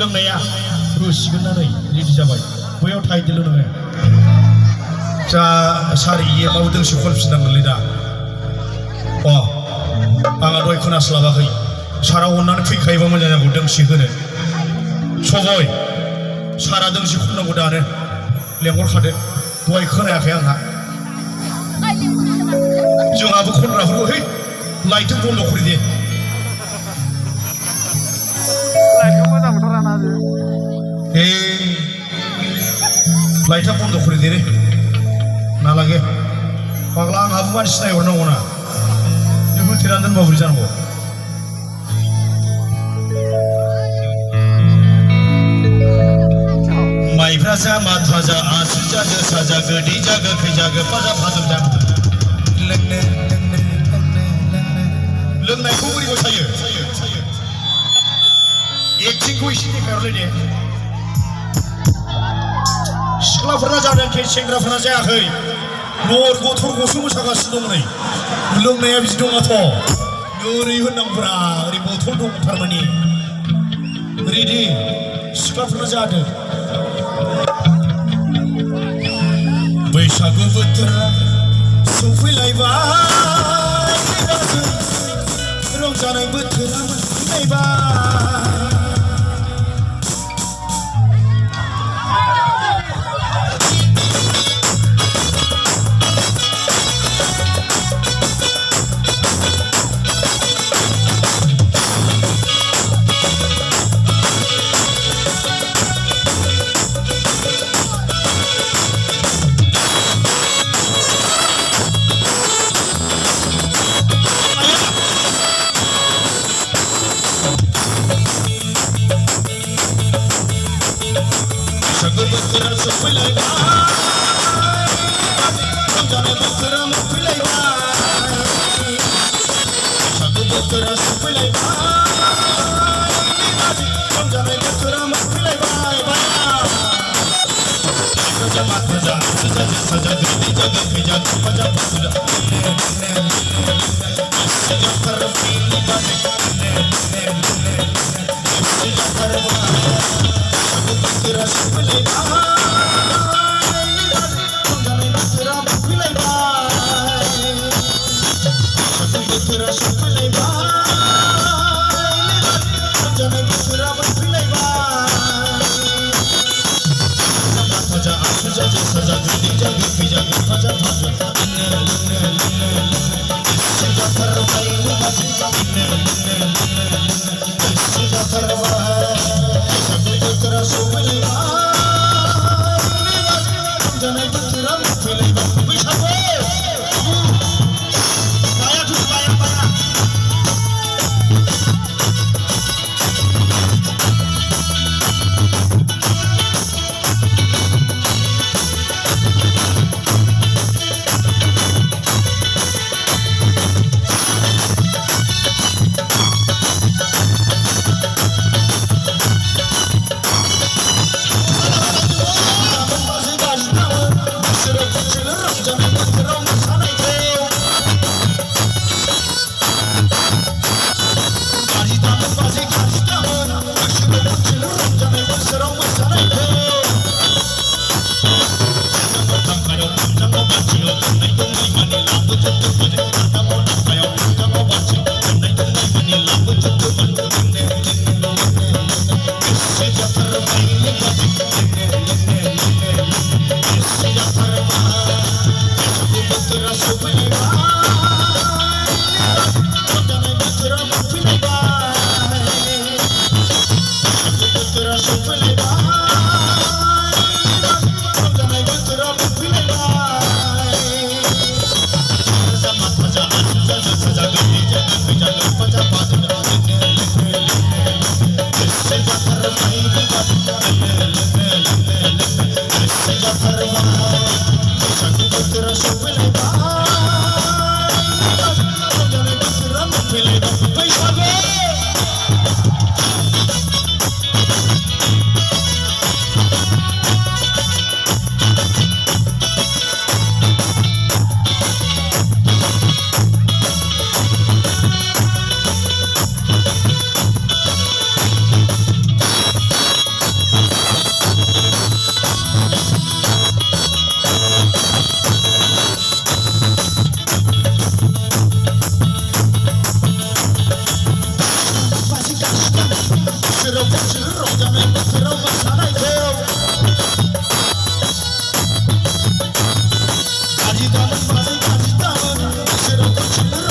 लोंनाया रुसिगोन ना नै रेडि जाबाय बैयाव थाहैदोल' नोङो जा सारि एमाव दोंसे खनफिननांगोनलै दा अ आंहा दहाय खोनास्लाबाखै सारा अननानै फैखायोबा मोजां जागौ दोंसे होनो सबय सारा दोंसे खननांगौ दानो लेंहरखादो दहाय खोनायाखै आंहा जोंहाबो खनग्राफोरखौ है लाइटजों बन्द' करि दे लाइटखौ मोजां मोनथाराना ए लाइटआ बन्द' करि दे रे नालागे फाग्ला आंहाबो मानसि नायहरनांगौ ना बे होथेनानै दोनबा बोरै जानांगौ माइब्रा जा माथा जा आसु जा जोसा जा गोदै जा गोखै जा गोफा जा फादोम जा लोंनायखौ बोरै मोसायो एक्टिंखौ एसे देखायहरलाय दे सिख्लाफोरना जादों सेंग्राफोरना जायाखै नर गथ'रखौसो मोसागासिनो दं नै लोंनाया बिदि दङाथ' ओरै होननांगौब्रा ओरै बथल दं थारमाने रेडि सिख्लाफोरना जादों बैसागु बोथोरा सफैलायबाय रंजानाय बोथोरा मोनफैलायबाय र'